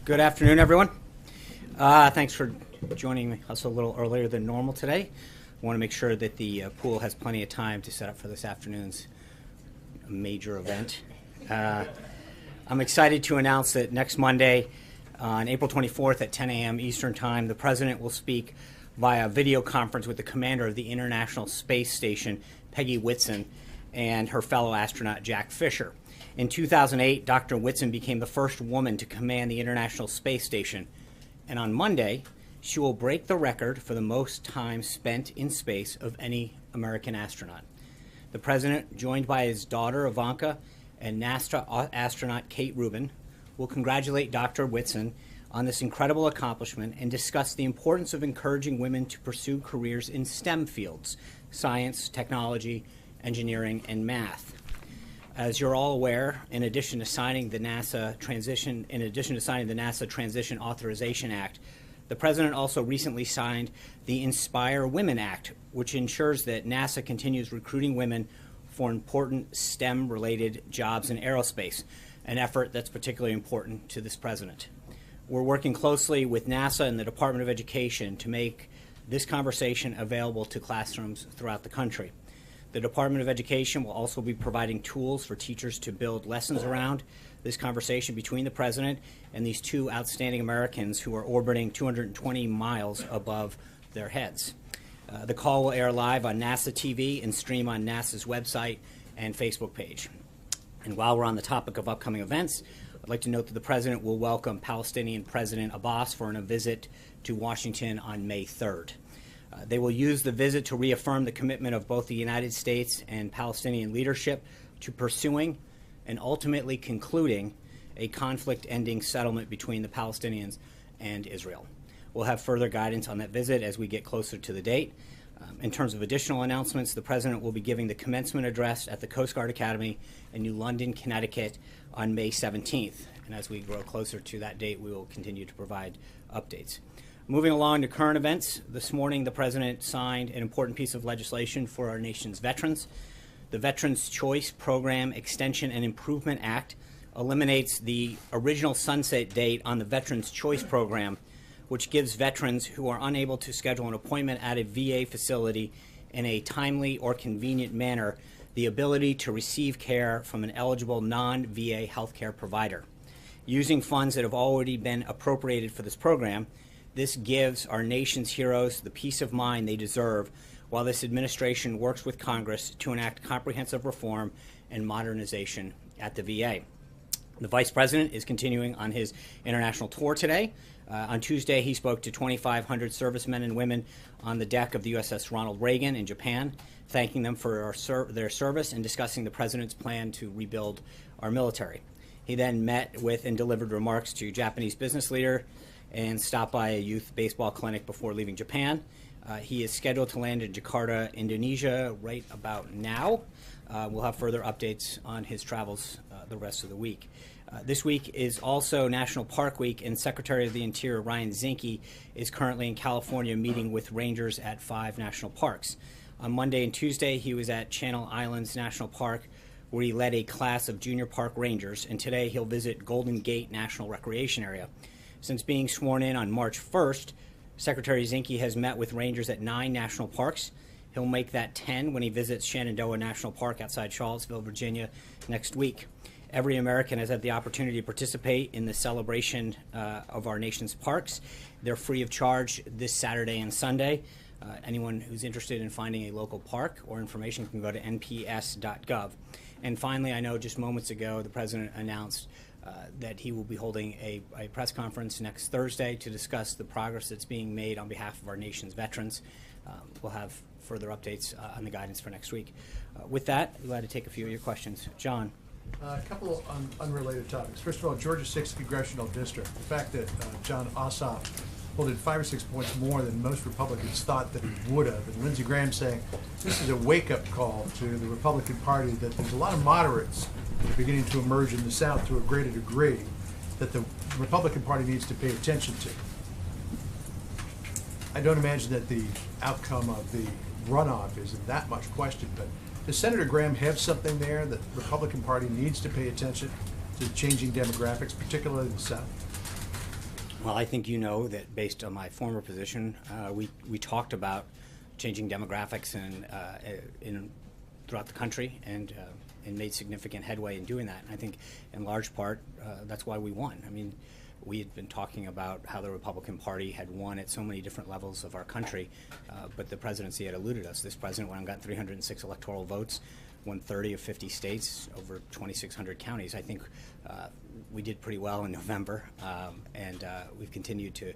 Good afternoon, everyone. Thanks for joining us a little earlier than normal today. I want to make sure that the pool has plenty of time to set up for this afternoon's major event. I'm excited to announce that next Monday, on April 24th at 10 a.m. Eastern Time, the President will speak via video conference with the commander of the International Space Station, Peggy Whitson, and her fellow astronaut, Jack Fisher. In 2008, Dr. Whitson became the first woman to command the International Space Station, and on Monday, she will break the record for the most time spent in space of any American astronaut. The President, joined by his daughter Ivanka and NASA astronaut Kate Rubin, will congratulate Dr. Whitson on this incredible accomplishment and discuss the importance of encouraging women to pursue careers in STEM fields: science, technology, engineering, and math. As you're all aware, in addition to signing the NASA Transition Authorization Act, the President also recently signed the Inspire Women Act, which ensures that NASA continues recruiting women for important STEM-related jobs in aerospace, an effort that's particularly important to this President. We're working closely with NASA and the Department of Education to make this conversation available to classrooms throughout the country. The Department of Education will also be providing tools for teachers to build lessons around this conversation between the President and these two outstanding Americans who are orbiting 220 miles above their heads. The call will air live on NASA TV and stream on NASA's website and Facebook page. And while we're on the topic of upcoming events, I'd like to note that the President will welcome Palestinian President Abbas for a visit to Washington on May 3rd. They will use the visit to reaffirm the commitment of both the United States and Palestinian leadership to pursuing and ultimately concluding a conflict-ending settlement between the Palestinians and Israel. We'll have further guidance on that visit as we get closer to the date. In terms of additional announcements, the President will be giving the commencement address at the Coast Guard Academy in New London, Connecticut on May 17th. And as we grow closer to that date, we will continue to provide updates. Moving along to current events, this morning the President signed an important piece of legislation for our nation's veterans. The Veterans Choice Program Extension and Improvement Act eliminates the original sunset date on the Veterans Choice Program, which gives veterans who are unable to schedule an appointment at a VA facility in a timely or convenient manner the ability to receive care from an eligible non-VA healthcare provider. Using funds that have already been appropriated for this program, this gives our nation's heroes the peace of mind they deserve while this administration works with Congress to enact comprehensive reform and modernization at the VA. The Vice President is continuing on his international tour today. On Tuesday, he spoke to 2,500 servicemen and women on the deck of the USS Ronald Reagan in Japan, thanking them for their service and discussing the President's plan to rebuild our military. He then met with and delivered remarks to Japanese business leader and stopped by a youth baseball clinic before leaving Japan. He is scheduled to land in Jakarta, Indonesia right about now. We'll have further updates on his travels the rest of the week. This week is also National Park Week, and Secretary of the Interior Ryan Zinke is currently in California meeting with rangers at 5 national parks. On Monday and Tuesday, he was at Channel Islands National Park, where he led a class of junior park rangers, and today he'll visit Golden Gate National Recreation Area. Since being sworn in on March 1st, Secretary Zinke has met with rangers at 9 national parks. He'll make that 10 when he visits Shenandoah National Park outside Charlottesville, Virginia, next week. Every American has had the opportunity to participate in the celebration of our nation's parks. They're free of charge this Saturday and Sunday. Anyone who's interested in finding a local park or information can go to nps.gov. And finally, I know just moments ago the President announced that he will be holding a press conference next Thursday to discuss the progress that's being made on behalf of our nation's veterans. We'll have further updates on the guidance for next week. With that, we're glad to take a few of your questions. John. A couple of unrelated topics. First of all, Georgia 6th Congressional District. The fact that John Ossoff voted 5 or 6 points more than most Republicans thought that he would have. And Lindsey Graham saying this is a wake-up call to the Republican Party that there's a lot of moderates beginning to emerge in the South to a greater degree that the Republican Party needs to pay attention to. I don't imagine that the outcome of the runoff is in that much question, but does Senator Graham have something there that the Republican Party needs to pay attention to changing demographics, particularly in the South? Well, I think you know that based on my former position, we talked about changing demographics throughout the country and made significant headway in doing that. And I think in large part that's why we won. I mean, we had been talking about how the Republican Party had won at so many different levels of our country, but the presidency had eluded us. This president went and got 306 electoral votes, won 30 of 50 states, over 2,600 counties. I think we did pretty well in November, and we've continued to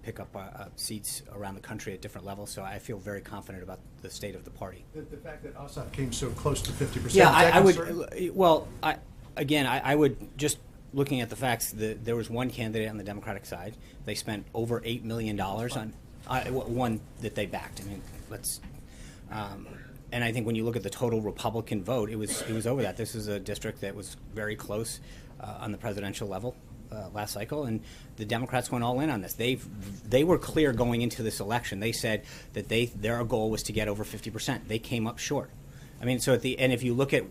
pick up seats around the country at different levels. So I feel very confident about the state of the party. The fact that Ossoff came so close to 50%. Yeah, I would. Well, I would just. Looking at the facts, there was one candidate on the Democratic side. They spent over $8 million on one that they backed. I mean, and I think when you look at the total Republican vote, it was over that. This is a district that was very close on the presidential level last cycle, and the Democrats went all in on this. They were clear going into this election. They said that their goal was to get over 50%. They came up short. I mean, so and if you look at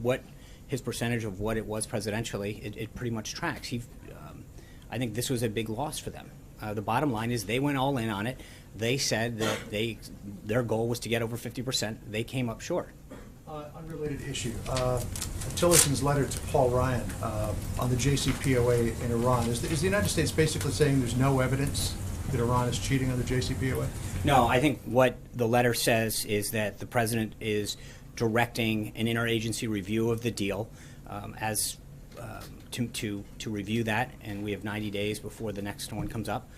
what his percentage of what it was presidentially, it pretty much tracks. I think this was a big loss for them. The bottom line is they went all in on it. They said that their goal was to get over 50%. They came up short. Unrelated issue. Tillerson's letter to Paul Ryan on the JCPOA in Iran. Is the United States basically saying there's no evidence that Iran is cheating on the JCPOA? No, I think what the letter says is that the president is directing an interagency review of the deal to review that, and we have 90 days before the next one comes up.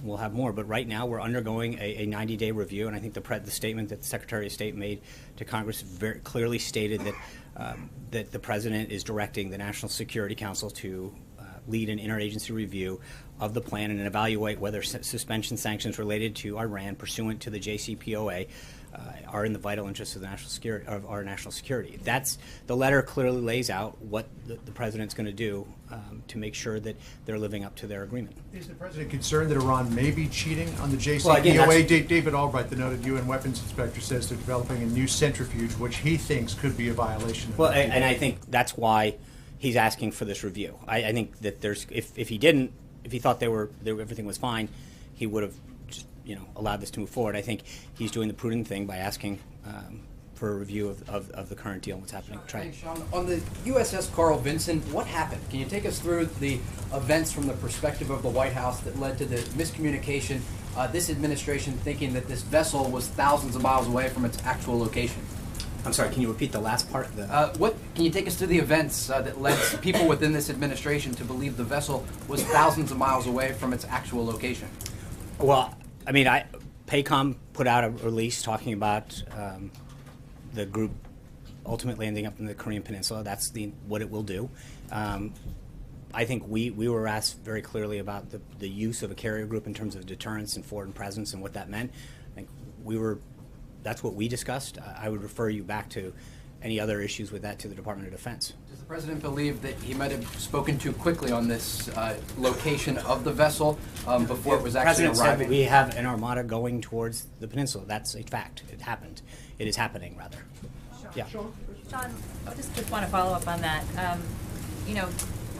We'll have more, but right now we're undergoing a 90-day review, and I think the statement that the Secretary of State made to Congress very clearly stated that the president is directing the National Security Council to lead an interagency review of the plan and evaluate whether suspension sanctions related to Iran pursuant to the JCPOA are in the vital interests of the our national security. That's the letter clearly lays out what the president's going to do to make sure that they're living up to their agreement. Is the president concerned that Iran may be cheating on the JCPOA? Well, again, David Albright, the noted UN weapons inspector, says they're developing a new centrifuge, which he thinks could be a violation of that. And I think that's why he's asking for this review. I think that if he thought everything was fine, he would have allowed this to move forward. I think he's doing the prudent thing by asking for a review of the current deal and what's happening. Thanks, Sean. On the USS Carl Vinson, what happened? Can you take us through the events from the perspective of the White House that led to the miscommunication, this administration thinking that this vessel was thousands of miles away from its actual location? I'm sorry, can you repeat the last part? Can you take us through the events that led people within this administration to believe the vessel was thousands of miles away from its actual location? Well, I mean, PACOM put out a release talking about the group ultimately ending up in the Korean Peninsula. That's what it will do. I think we were asked very clearly about the use of a carrier group in terms of deterrence and foreign presence and what that meant. I think that's what we discussed. I would refer you back to any other issues with that to the Department of Defense. Does the president believe that he might have spoken too quickly on this location of the vessel before it was actually arriving? arriving? Said we have an armada going towards the peninsula. That's a fact. It happened. It is happening, rather. Yeah. Sean, I just want to follow up on that.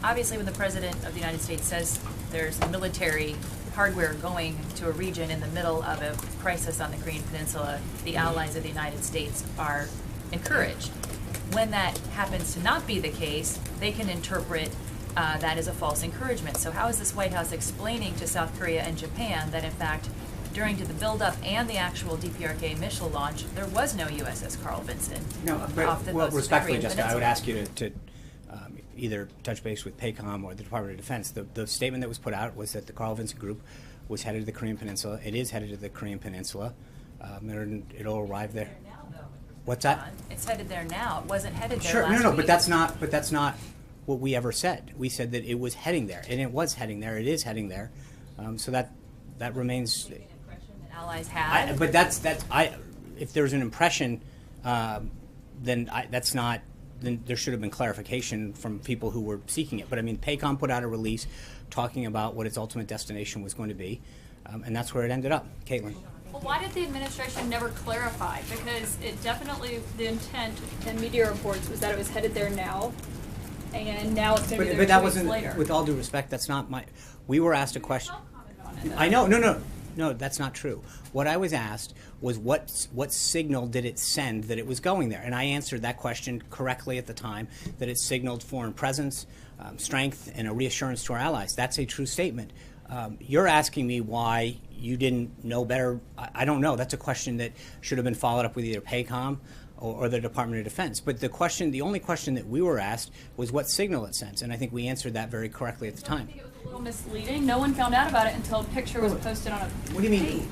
Obviously when the President of the United States says there's military hardware going to a region in the middle of a crisis on the Korean Peninsula, the allies of the United States are encouraged. When that happens to not be the case, they can interpret that as a false encouragement. So how is this White House explaining to South Korea and Japan that in fact during the build-up and the actual DPRK missile launch, there was no USS Carl Vinson off the coast respectfully, of the Korean Jessica, I would Peninsula? ask you to either touch base with PACOM or the Department of Defense. The statement that was put out was that the Carl Vinson group was headed to the Korean Peninsula. It is headed to the Korean Peninsula. It'll arrive there. What's that? It's headed there now. It wasn't headed there Sure, last no, week. but that's not what we ever said. We said that it was heading there, and it was heading there. It is heading there. So that remains. An impression that allies had. But if there's an impression, then that's not. Then there should have been clarification from people who were seeking it. But I mean, PACOM put out a release talking about what its ultimate destination was going to be, and that's where it ended up. Caitlin. Well, why did the administration never clarify? Because it definitely, the intent in media reports was that it was headed there now. and now it's going to be there But that 2 weeks wasn't, later. with all due respect, that's not my, we were asked a question. Don't comment on it, though. I know, no, that's not true. What I was asked was what signal did it send that it was going there? And I answered that question correctly at the time, that it signaled foreign presence, strength, and a reassurance to our allies. That's a true statement. You're asking me why you didn't know better. I don't know. That's a question that should have been followed up with either PACOM or the Department of Defense. But the only question that we were asked was what signal it sends, and I think we answered that very correctly at the Don't time. you think it was a little misleading? No one found out about it until a picture was posted on a What do you mean? page.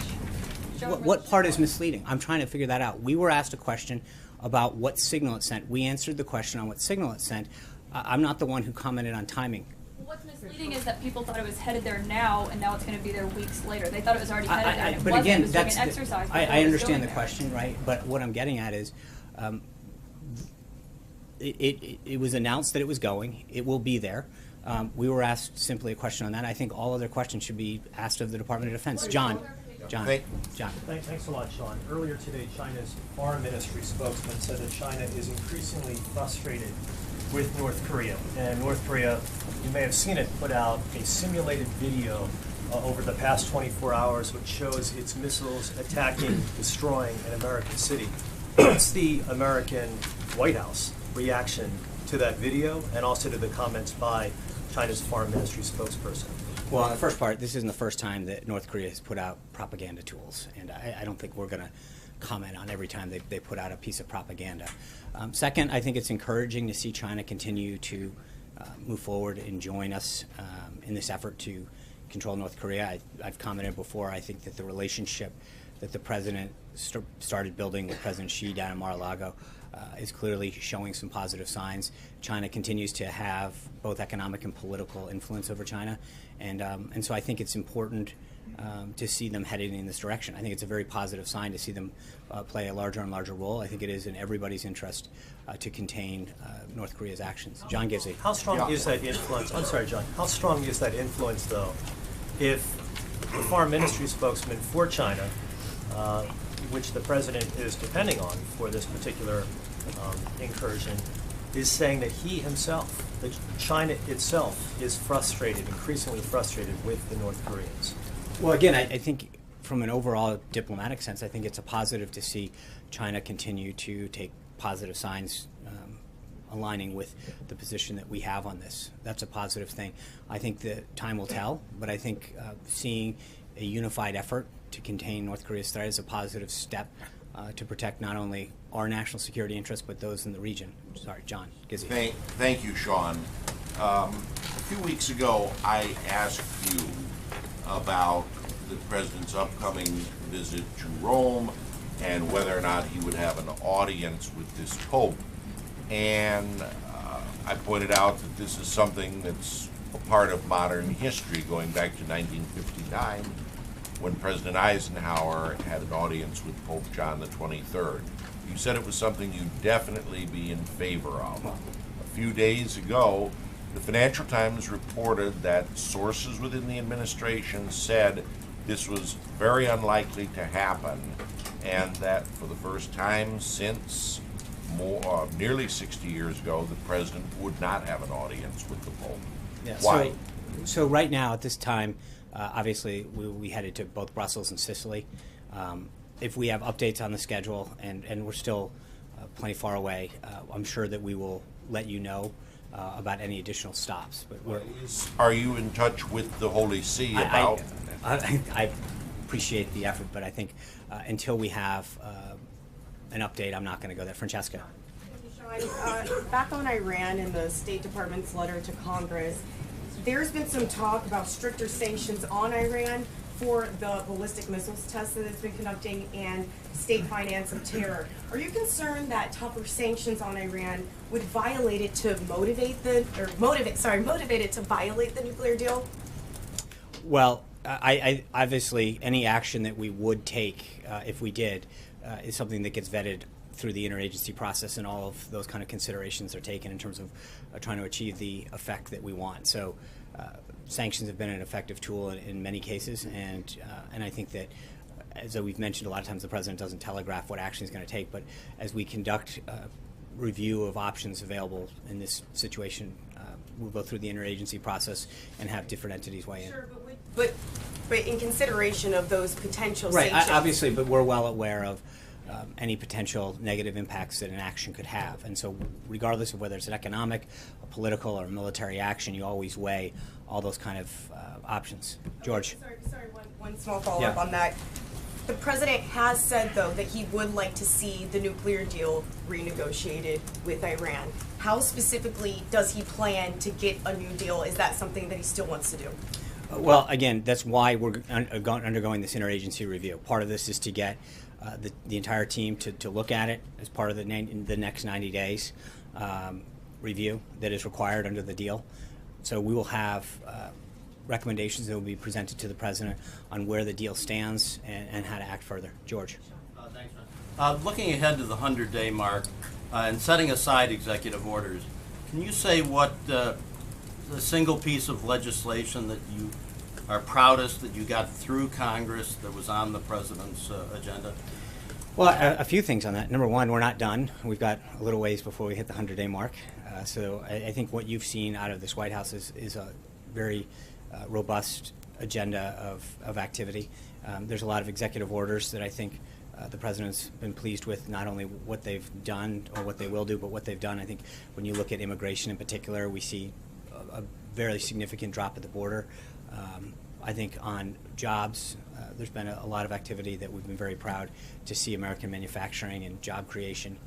Showing What where the part ship is was. misleading? I'm trying to figure that out. We were asked a question about what signal it sent. We answered the question on what signal it sent. I'm not the one who commented on timing. What's misleading is that people thought it was headed there now, and now it's going to be there weeks later. They thought it was already headed there, and it But wasn't. again, It was doing that's an exercise. I before it was understand going the there. question, right? But what I'm getting at is, it was announced that it was going. It will be there. We were asked simply a question on that. I think all other questions should be asked of the Department of Defense. John. Thanks a lot, Sean. Earlier today, China's foreign ministry spokesman said that China is increasingly frustrated with North Korea. And North Korea, you may have seen it, put out a simulated video over the past 24 hours which shows its missiles attacking, destroying an American city. What's the American White House reaction to that video and also to the comments by China's foreign ministry spokesperson? Well, on the first part, this isn't the first time that North Korea has put out propaganda tools, and I don't think we're going to comment on every time they put out a piece of propaganda. Second, I think it's encouraging to see China continue to move forward and join us in this effort to control North Korea. I've commented before, I think that the relationship that the president started building with President Xi down in Mar-a-Lago is clearly showing some positive signs. China continues to have both economic and political influence over China, and so I think it's important to see them heading in this direction. I think it's a very positive sign to see them play a larger and larger role. I think it is in everybody's interest to contain North Korea's actions. John Gizzi. How strong is that influence? I'm sorry, John. How strong is that influence, though, if the foreign ministry spokesman for China, which the president is depending on for this particular incursion, is saying that he himself, that China itself, is frustrated, increasingly frustrated with the North Koreans? Well, again, I think from an overall diplomatic sense, I think it's a positive to see China continue to take positive signs aligning with the position that we have on this. That's a positive thing. I think the time will tell, but I think seeing a unified effort to contain North Korea's threat is a positive step to protect not only our national security interests, but those in the region. Sorry, John Gizzi. Thank you, Sean. A few weeks ago, I asked you about the president's upcoming visit to Rome and whether or not he would have an audience with this Pope. And I pointed out that this is something that's a part of modern history, going back to 1959, when President Eisenhower had an audience with Pope John the 23rd. You said it was something you'd definitely be in favor of. A few days ago, the Financial Times reported that sources within the administration said this was very unlikely to happen, and that for the first time since nearly 60 years ago, the president would not have an audience with the Pope. Yeah, Why? So right now, at this time, obviously, we headed to both Brussels and Sicily. If we have updates on the schedule, and we're still plenty far away, I'm sure that we will let you know about any additional stops. But Are you in touch with the Holy See about? I appreciate the effort, but I think until we have an update, I'm not going to go there. Francesca. Sean, back on Iran and the State Department's letter to Congress, there's been some talk about stricter sanctions on Iran for the ballistic missiles test that it's been conducting and state finance of terror. Are you concerned that tougher sanctions on Iran would violate it to motivate it to violate the nuclear deal? Well, I obviously any action that we would take if we did is something that gets vetted through the interagency process, and all of those kind of considerations are taken in terms of trying to achieve the effect that we want. So sanctions have been an effective tool in many cases, and I think that, as we've mentioned a lot of times, the president doesn't telegraph what action he's going to take, but as we conduct review of options available in this situation. We'll go through the interagency process and have different entities weigh in. Sure, but in consideration of those potential Right, sanctions. obviously, but we're well aware of any potential negative impacts that an action could have. And so regardless of whether it's an economic, a political, or military action, you always weigh all those kind of options. George? Sorry, one small follow-up Yeah. on that. The president has said, though, that he would like to see the nuclear deal renegotiated with Iran. How specifically does he plan to get a new deal? Is that something that he still wants to do? Well, again, that's why we're undergoing this interagency review. Part of this is to get the entire team to look at it as part of the next 90 days review that is required under the deal. So we will have recommendations that will be presented to the president on where the deal stands and how to act further. George. Thanks, man. Looking ahead to the 100-day mark and setting aside executive orders, can you say what the single piece of legislation that you are proudest that you got through Congress that was on the president's agenda? Well, a few things on that. Number one, we're not done. We've got a little ways before we hit the 100-day mark. So I think what you've seen out of this White House is a very robust agenda of activity. There's a lot of executive orders that I think the president's been pleased with, not only what they've done or what they will do, but what they've done. I think when you look at immigration in particular, we see a very significant drop at the border. I think on jobs, there's been a lot of activity that we've been very proud to see American manufacturing and job creation.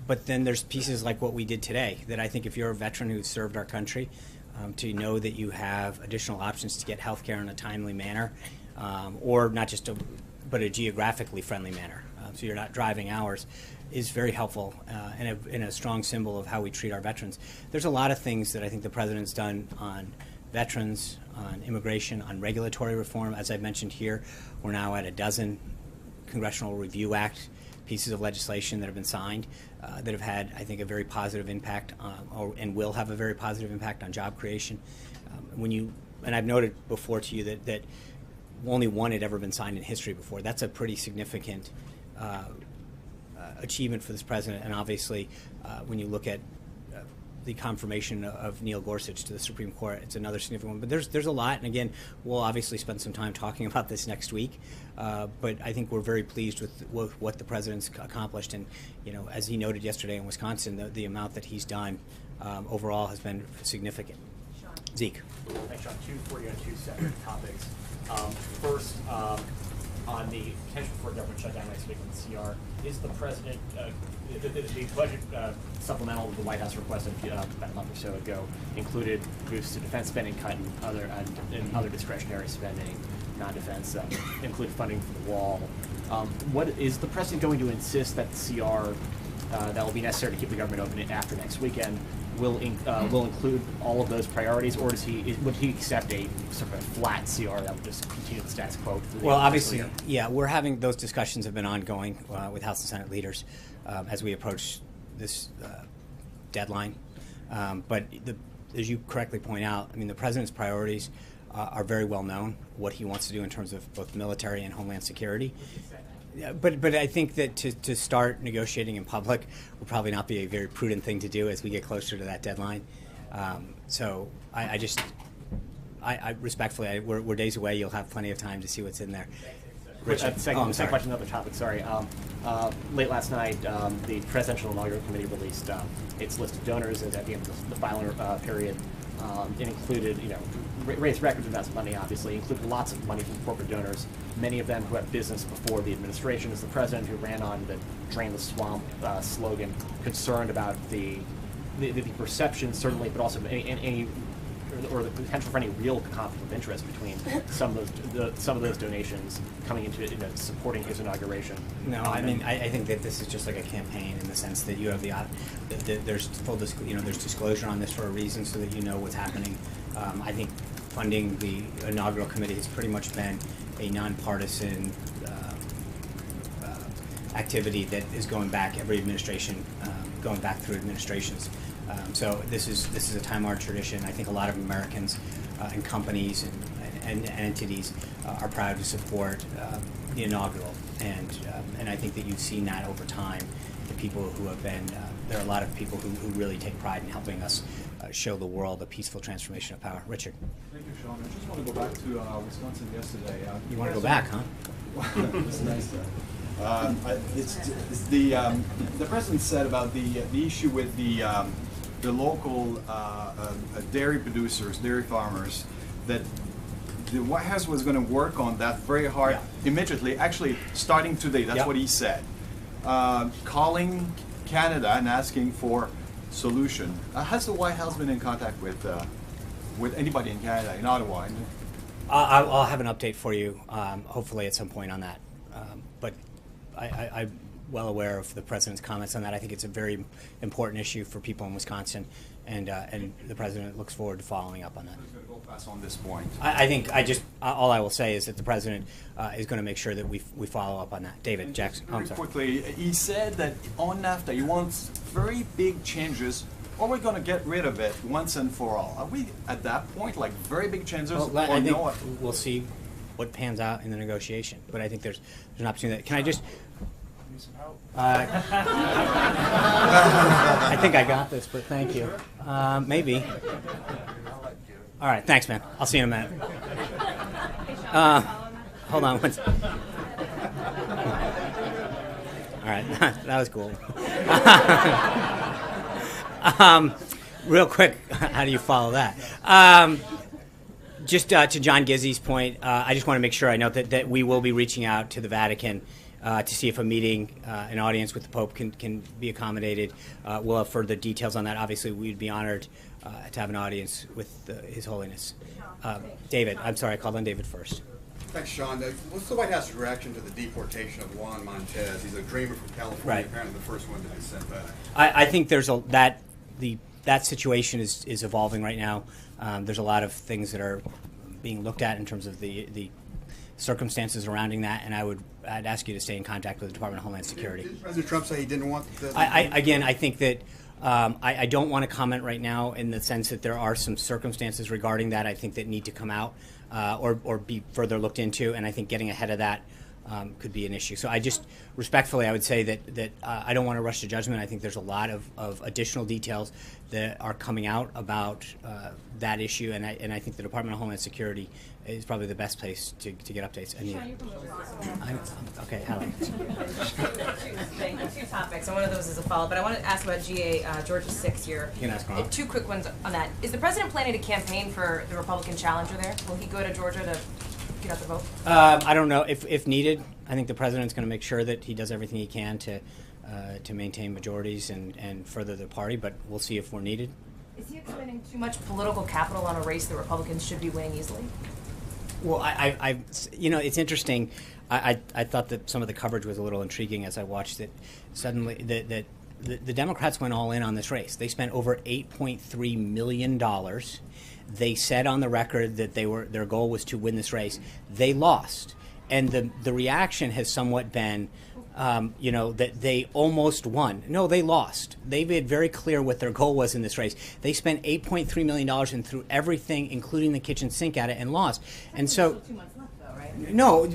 But then there's pieces like what we did today that I think if you're a veteran who's served our country, to know that you have additional options to get health care in a timely manner, or not just but a geographically friendly manner, so you're not driving hours, is very helpful and a strong symbol of how we treat our veterans. There's a lot of things that I think the president's done on veterans, on immigration, on regulatory reform. As I mentioned here, we're now at a dozen Congressional Review Act pieces of legislation that have been signed that have had, I think, a very positive impact and will have a very positive impact on job creation. And I've noted before to you that only one had ever been signed in history before. That's a pretty significant achievement for this president. And obviously, when you look at the confirmation of Neil Gorsuch to the Supreme Court, it's another significant one. But there's a lot, and again, we'll obviously spend some time talking about this next week. But I think we're very pleased with what the president's accomplished, and as he noted yesterday in Wisconsin, the amount that he's done overall has been significant. Zeke. Thanks, Sean. Two for you on two separate topics. First, on the potential for a government shutdown next week on the CR, is the president, the budget supplemental that the White House requested about a month or so ago included boosts to defense spending, cut and other discretionary spending, non-defense, include funding for the wall. What is the president going to insist that the CR that will be necessary to keep the government open after next weekend will include all of those priorities, or would he accept a sort of a flat CR that would just continue the status quo? Well, obviously, yeah, we're having those discussions have been ongoing with House and Senate leaders as we approach this deadline. But as you correctly point out, I mean, the president's priorities are very well known. What he wants to do in terms of both military and homeland security. But I think that to start negotiating in public will probably not be a very prudent thing to do as we get closer to that deadline. So I respectfully, we're days away. You'll have plenty of time to see what's in there. Second question, another topic. Sorry. Late last night, the Presidential Inaugural Committee released its list of donors at the end of the filing period. It included, raised record amounts of money, obviously, included lots of money from corporate donors, many of them who had business before the administration. As the president who ran on the Drain the Swamp slogan, concerned about the perception, certainly, but also any or the potential for any real conflict of interest between some of those donations coming into supporting his inauguration. No, I mean I think that this is just like a campaign in the sense that you have there's full there's disclosure on this for a reason so that you know what's happening. I think funding the inaugural committee has pretty much been a nonpartisan activity that is going back every administration, going back through administrations. So this is a time-honored tradition. I think a lot of Americans and companies and entities are proud to support the inaugural, and I think that you've seen that over time. The people who have been there are a lot of people who really take pride in helping us show the world a peaceful transformation of power. Richard. Thank you, Sean. I just want to go back to Wisconsin yesterday. You want to go back, huh? It's nice. It's the president said about the issue with the local dairy producers, dairy farmers, that the White House was going to work on that very hard immediately. Actually, starting today. That's what he said. Calling Canada and asking for solution. Has the White House been in contact with anybody in Canada, in Ottawa? I'll have an update for you, hopefully at some point on that. But I'm well aware of the president's comments on that. I think it's a very important issue for people in Wisconsin, and the president looks forward to following up on that. Who's going to go fast on this point? I think all I will say is that the president is going to make sure that we follow up on that. David Jackson. Very quickly, he said that on NAFTA he wants very big changes, or we're going to get rid of it once and for all. Are we at that point, like very big changes? I think we'll see what pans out in the negotiation, but I think there's an opportunity. Can I just? Need some help? I think I got this, but thank you. Maybe. All right, thanks, man. I'll see you in a minute. Hold on. All right, that was cool. Real quick, how do you follow that? Just to John Gizzi's point, I just want to make sure I note that we will be reaching out to the Vatican to see if a meeting, an audience with the Pope can be accommodated. We'll have further details on that. Obviously, we'd be honored to have an audience with His Holiness. David, I'm sorry, I called on David first. Thanks, Sean. What's the White House's reaction to the deportation of Juan Montez? He's a dreamer from California, Right. apparently the first one to be sent back. I think there's that situation is evolving right now. There's a lot of things that are being looked at in terms of the circumstances surrounding that, and I'd ask you to stay in contact with the Department of Homeland Security. Didn't President Trump say he didn't want the... I think that I don't want to comment right now in the sense that there are some circumstances regarding that I think that need to come out or be further looked into, and I think getting ahead of that could be an issue. So I just respectfully, I would say that I don't want to rush to judgment. I think there's a lot of additional details that are coming out about that issue, and I think the Department of Homeland Security is probably the best place to get updates. Okay, Hallie. Two topics, and one of those is a follow-up, but I want to ask about Georgia 6 here. You can ask Rob. Two quick ones on that. Is the president planning to campaign for the Republican challenger there? Will he go to Georgia to get out the vote? I don't know. If needed, I think the president's going to make sure that he does everything he can to maintain majorities and further the party, but we'll see if we're needed. Is he expending too much political capital on a race that Republicans should be winning easily? Well, it's interesting. I thought that some of the coverage was a little intriguing as I watched it. Suddenly, the Democrats went all in on this race. They spent over $8.3 million. They said on the record that their goal was to win this race. They lost, and the reaction has somewhat been, that they almost won. No, they lost. They made very clear what their goal was in this race. They spent $8.3 million and threw everything, including the kitchen sink, at it and lost. And so, 2 months left, though, right? No,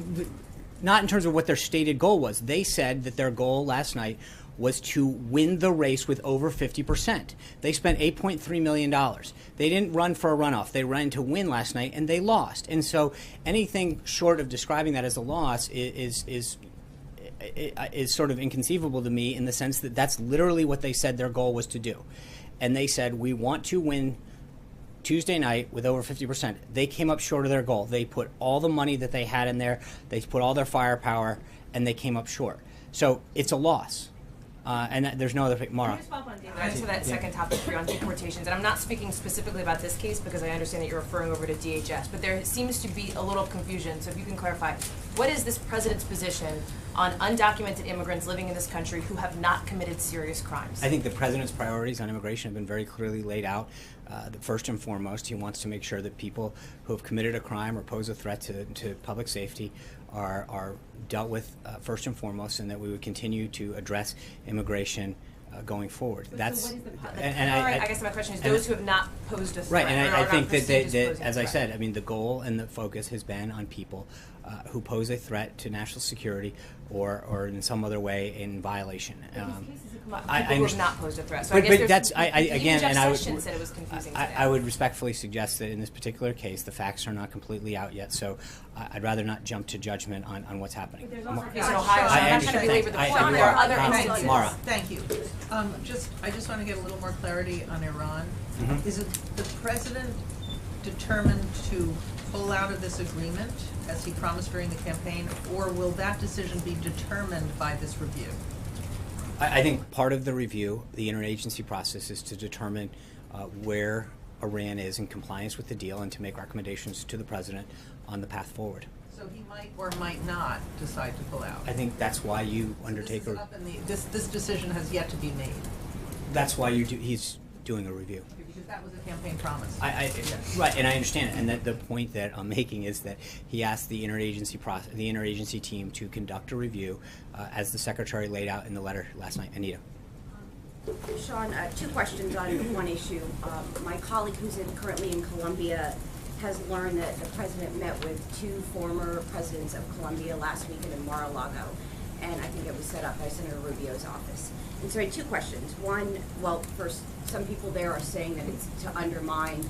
not in terms of what their stated goal was. They said that their goal last night was to win the race with over 50%. They spent $8.3 million. They didn't run for a runoff. They ran to win last night, and they lost. And so anything short of describing that as a loss is sort of inconceivable to me in the sense that that's literally what they said their goal was to do. And they said, we want to win Tuesday night with over 50%. They came up short of their goal. They put all the money that they had in there, they put all their firepower, and they came up short. So it's a loss. And there's no other Mara. Can I just follow up on David? For that second topic for you on deportations, and I'm not speaking specifically about this case because I understand that you're referring over to DHS, but there seems to be a little confusion, so if you can clarify, what is this president's position on undocumented immigrants living in this country who have not committed serious crimes? I think the president's priorities on immigration have been very clearly laid out. First and foremost, he wants to make sure that people who have committed a crime or pose a threat to public safety are dealt with first and foremost, and that we would continue to address immigration going forward. I guess my question is, those who have not posed a threat. Right, and or I not think that, perceived that posing a as I threat. said, I mean, the goal and the focus has been on people who pose a threat to national security or in some other way in violation. These cases have come up, I people who have understand. not posed a threat. So But- I guess but there's that's- I- even again, Jeff and I would- Sessions said it was confusing today. I would respectfully suggest that in this particular case, the facts are not completely out yet, so I'd rather not jump to judgment on what's happening. There's also Ma- a case in Ohio, so I I'm not trying to understand. belabor the I- point. I- There are other Mara. instances. Mara. Thank you. I just want to get a little more clarity on Iran. Mhm. Is it the president determined to pull out of this agreement, as he promised during the campaign, or will that decision be determined by this review? I think part of the review, the interagency process, is to determine where Iran is in compliance with the deal and to make recommendations to the president on the path forward. So he might or might not decide to pull out. I think that's why you undertake This is a. up in this decision has yet to be made, That's why he's doing a review. because that was a campaign promise. Right, and I understand it. And that the point that I'm making is that he asked the interagency team to conduct a review, as the secretary laid out in the letter last night. Anita. Sean, two questions on one issue. My colleague who's currently in Colombia has learned that the president met with two former presidents of Colombia last week in Mar-a-Lago, and I think it was set up by Senator Rubio's office. And so I had two questions. One, well, first, some people there are saying that it's to undermine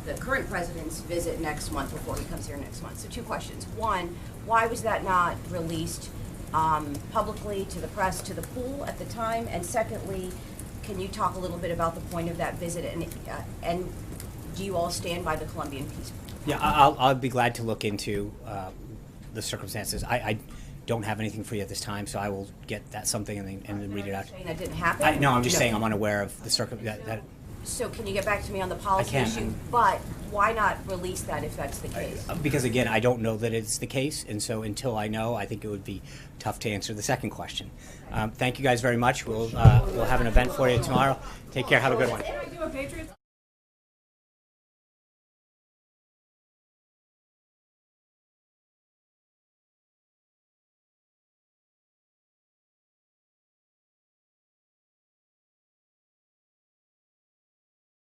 the current president's visit next month before he comes here next month. So two questions. One, why was that not released publicly to the press, to the pool at the time? And secondly, can you talk a little bit about the point of that visit, and do you all stand by the Colombian peace? Yeah, I'll be glad to look into the circumstances. I don't have anything for you at this time, so I will get that something and then read it out. Saying that didn't happen? No, I'm just saying I'm unaware of the that. So can you get back to me on the policy can. issue? But why not release that if that's the case? Because again, I don't know that it's the case, and so until I know, I think it would be tough to answer the second question. Thank you guys very much. We'll have an event for you tomorrow. Take care. Have a good one.